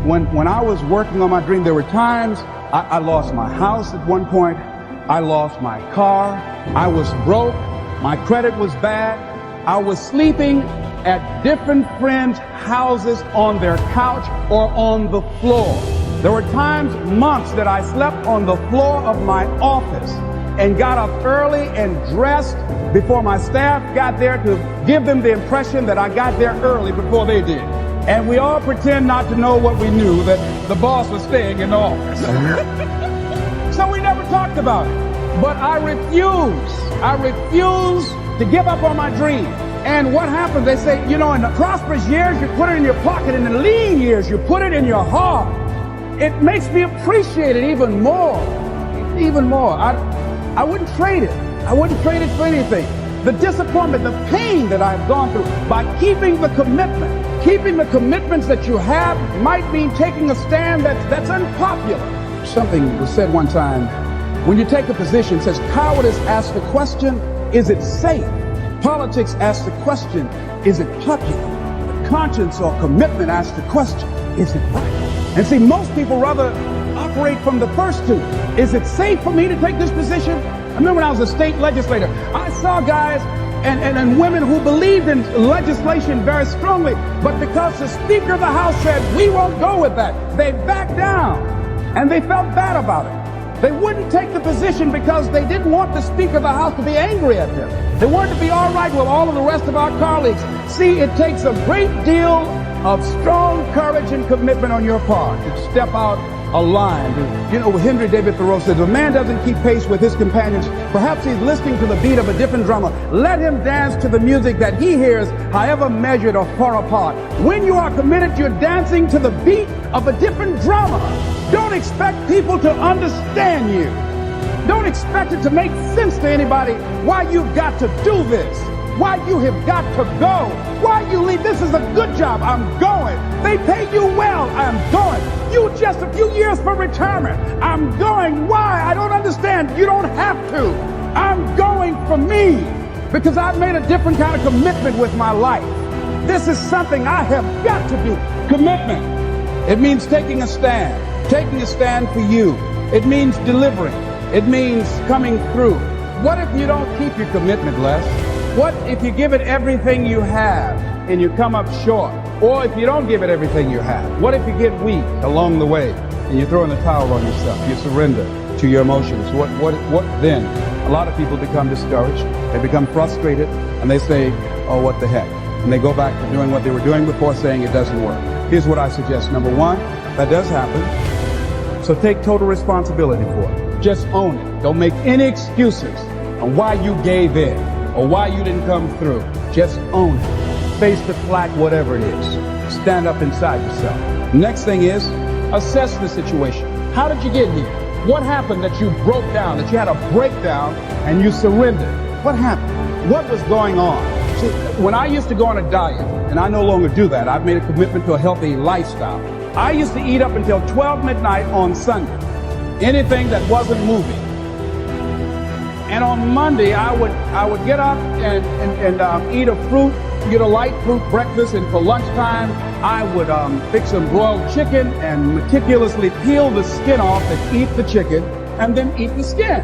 When I was working on my dream, there were times I lost my house at one point. I lost my car. I was broke. My credit was bad. I was sleeping at different friends' houses on their couch or on the floor. There were times, months, that I slept on the floor of my office and got up early and dressed before my staff got there to give them the impression that I got there early before they did. And we all pretend not to know what we knew, that the boss was staying in the office. So we never talked about it. But I refuse to give up on my dream. And what happens? They say, you know, in the prosperous years, you put it in your pocket. In the lean years, you put it in your heart. It makes me appreciate it even more. Even more. I wouldn't trade it. I wouldn't trade it for anything. The disappointment, the pain that I've gone through by keeping the commitment. Keeping the commitments that you have might mean taking a stand that's unpopular. Something was said one time. When you take a position, it says cowardice asks the question, is it safe? Politics asks the question, is it popular? Conscience or commitment asks the question, is it right? And see, most people rather operate from the first two. Is it safe for me to take this position? I remember when I was a state legislator, I saw guys and women who believed in legislation very strongly, but because the Speaker of the House said, we won't go with that, they backed down, and they felt bad about it. They wouldn't take the position because they didn't want the Speaker of the House to be angry at them. They wanted to be all right with all of the rest of our colleagues. See, it takes a great deal of strong courage and commitment on your part to step out a line. You know, Henry David Thoreau says, a man doesn't keep pace with his companions. Perhaps he's listening to the beat of a different drummer. Let him dance to the music that he hears, however measured or far apart. When you are committed, you're dancing to the beat of a different drummer. Don't expect people to understand you. Don't expect it to make sense to anybody why you've got to do this, why you have got to go, why you leave. This is a good job. I'm going. They pay you well. I'm going. You just a few years for retirement. I'm going. Why? I don't understand. You don't have to. I'm going for me because I've made a different kind of commitment with my life. This is something I have got to do. Commitment. It means taking a stand. Taking a stand for you. It means delivering. It means coming through. What if you don't keep your commitment, Les? What if you give it everything you have and you come up short? Or if you don't give it everything you have? What if you get weak along the way and you throw in the towel on yourself? You surrender to your emotions. What then? A lot of people become discouraged. They become frustrated and they say, oh, what the heck? And they go back to doing what they were doing before, saying it doesn't work. Here's what I suggest. Number one, that does happen. So take total responsibility for it. Just own it. Don't make any excuses on why you gave in or why you didn't come through. Just own it. Face the flak, whatever it is. Stand up inside yourself. Next thing is, assess the situation. How did you get here? What happened that you broke down, that you had a breakdown and you surrendered? What happened? What was going on? See, when I used to go on a diet, and I no longer do that, I've made a commitment to a healthy lifestyle. I used to eat up until 12 midnight on Sunday. Anything that wasn't moving. And on Monday, I would get up and eat a fruit, get a light fruit breakfast, and for lunchtime, I would fix some broiled chicken and meticulously peel the skin off and eat the chicken, and then eat the skin.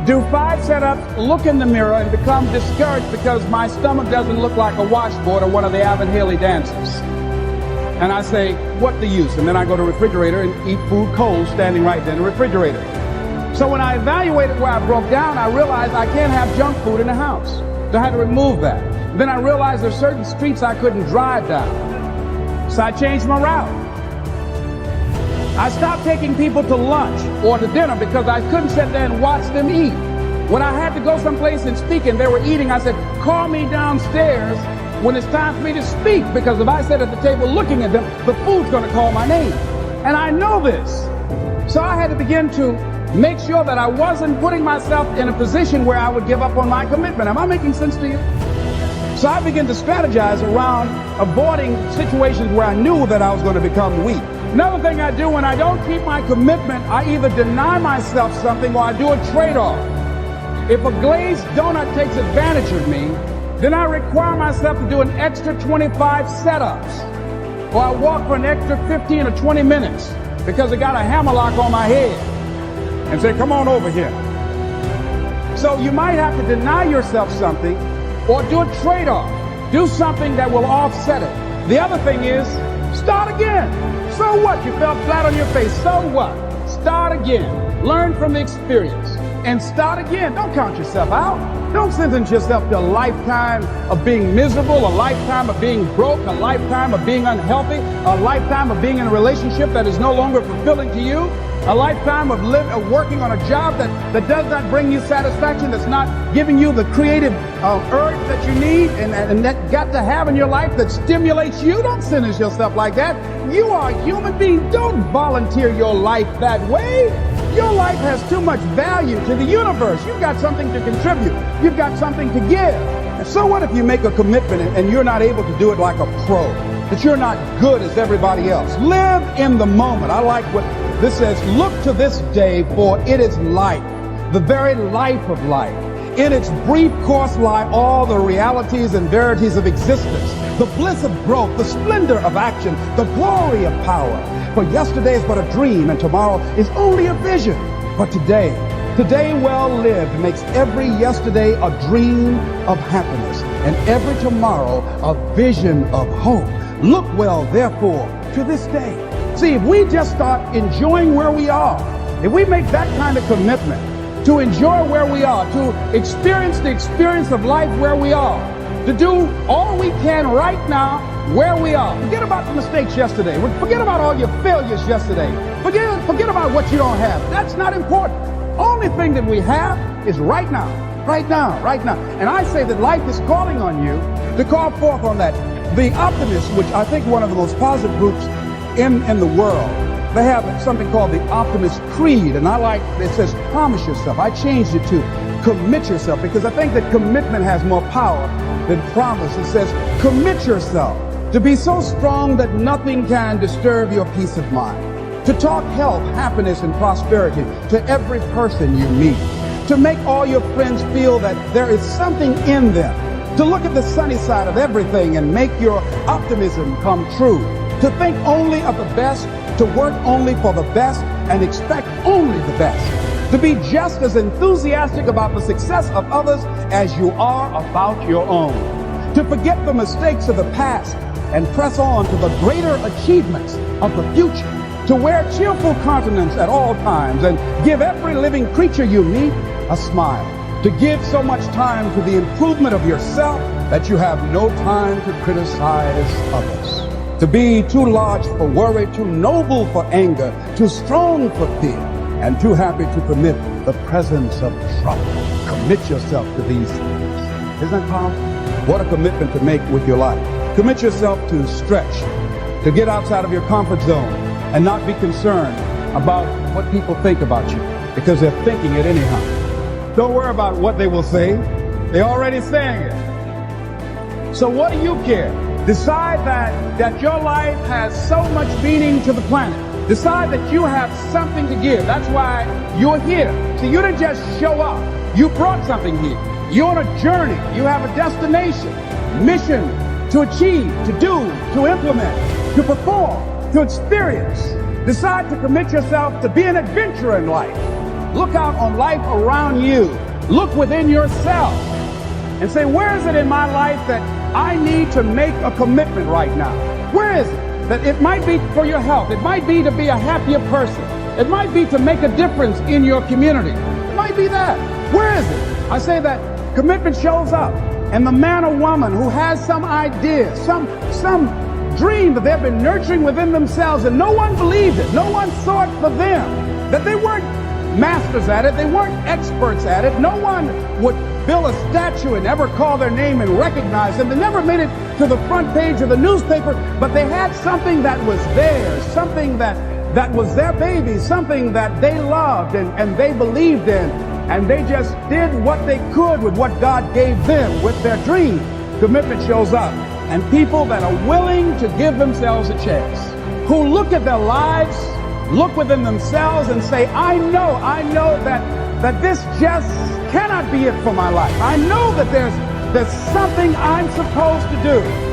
Do 5 setups, look in the mirror, and become discouraged because my stomach doesn't look like a washboard or one of the Evan Haley dances. And I say, what the use? And then I go to the refrigerator and eat food cold standing right there in the refrigerator. So when I evaluated where I broke down, I realized I can't have junk food in the house. So I had to remove that. Then I realized there's certain streets I couldn't drive down. So I changed my route. I stopped taking people to lunch or to dinner because I couldn't sit there and watch them eat. When I had to go someplace and speak and they were eating, I said, call me downstairs when it's time for me to speak, because if I sit at the table looking at them, the food's going to call my name. And I know this. So I had to begin to make sure that I wasn't putting myself in a position where I would give up on my commitment. Am I making sense to you? So I began to strategize around avoiding situations where I knew that I was going to become weak. Another thing I do when I don't keep my commitment, I either deny myself something or I do a trade-off. If a glazed donut takes advantage of me, Then I require myself to do an extra 25 setups. Or I walk for an extra 15 or 20 minutes because I got a hammerlock on my head and say, come on over here. So you might have to deny yourself something or do a trade-off. Do something that will offset it. The other thing is, start again. So what? You fell flat on your face. So what? Start again. Learn from the experience and start again. Don't count yourself out. Don't sentence yourself to a lifetime of being miserable, a lifetime of being broke, a lifetime of being unhealthy, a lifetime of being in a relationship that is no longer fulfilling to you, a lifetime of working on a job that does not bring you satisfaction, that's not giving you the creative urge that you need and that got to have in your life that stimulates you. Don't sentence yourself like that. You are a human being. Don't volunteer your life that way. Your life has too much value to the universe. You've got something to contribute. You've got something to give. And so what if you make a commitment and you're not able to do it like a pro? That you're not good as everybody else. Live in the moment. I like what this says. Look to this day, for it is life, the very life of life. In its brief course lie all the realities and verities of existence, the bliss of growth, the splendor of action, the glory of power. For yesterday is but a dream, and tomorrow is only a vision. But today well lived makes every yesterday a dream of happiness, and every tomorrow a vision of hope. Look well, therefore, to this day. See, if we just start enjoying where we are, if we make that kind of commitment to enjoy where we are, to experience the experience of life where we are, to do all we can right now where we are. Forget about the mistakes yesterday. Forget about all your failures yesterday. Forget about what you don't have. That's not important. Only thing that we have is right now, right now, right now. And I say that life is calling on you to call forth on that. The optimists, which I think one of the most positive groups in the world, they have something called the Optimist Creed, and I like, it says promise yourself. I changed it to commit yourself because I think that commitment has more power than promise. It says commit yourself to be so strong that nothing can disturb your peace of mind, to talk health, happiness, and prosperity to every person you meet, to make all your friends feel that there is something in them, to look at the sunny side of everything and make your optimism come true, to think only of the best, to work only for the best and expect only the best, to be just as enthusiastic about the success of others as you are about your own, to forget the mistakes of the past and press on to the greater achievements of the future, to wear cheerful countenance at all times and give every living creature you meet a smile, to give so much time to the improvement of yourself that you have no time to criticize others, to be too large for worry, too noble for anger, too strong for fear, and too happy to permit the presence of trouble. Commit yourself to these things. Isn't that powerful? What a commitment to make with your life. Commit yourself to stretch, to get outside of your comfort zone and not be concerned about what people think about you because they're thinking it anyhow. Don't worry about what they will say. They're already saying it. So what do you care? Decide that your life has so much meaning to the planet. Decide that you have something to give. That's why you're here. So you didn't just show up. You brought something here. You're on a journey. You have a destination, mission to achieve, to do, to implement, to perform, to experience. Decide to commit yourself to be an adventurer in life. Look out on life around you. Look within yourself and say, where is it in my life that I need to make a commitment right now? Where is it? That it might be for your health. It might be to be a happier person. It might be to make a difference in your community. It might be that. Where is it? I say that commitment shows up. And the man or woman who has some idea, some dream that they've been nurturing within themselves and no one believed it, no one saw it for them, that they weren't masters at it, they weren't experts at it, no one would build a statue and ever call their name and recognize them. They never made it to the front page of the newspaper, but they had something that was theirs, something that was their baby, something that they loved and they believed in. And they just did what they could with what God gave them with their dream. Commitment shows up. And people that are willing to give themselves a chance, who look at their lives, look within themselves and say, I know that this just cannot be it for my life. I know that There's something I'm supposed to do.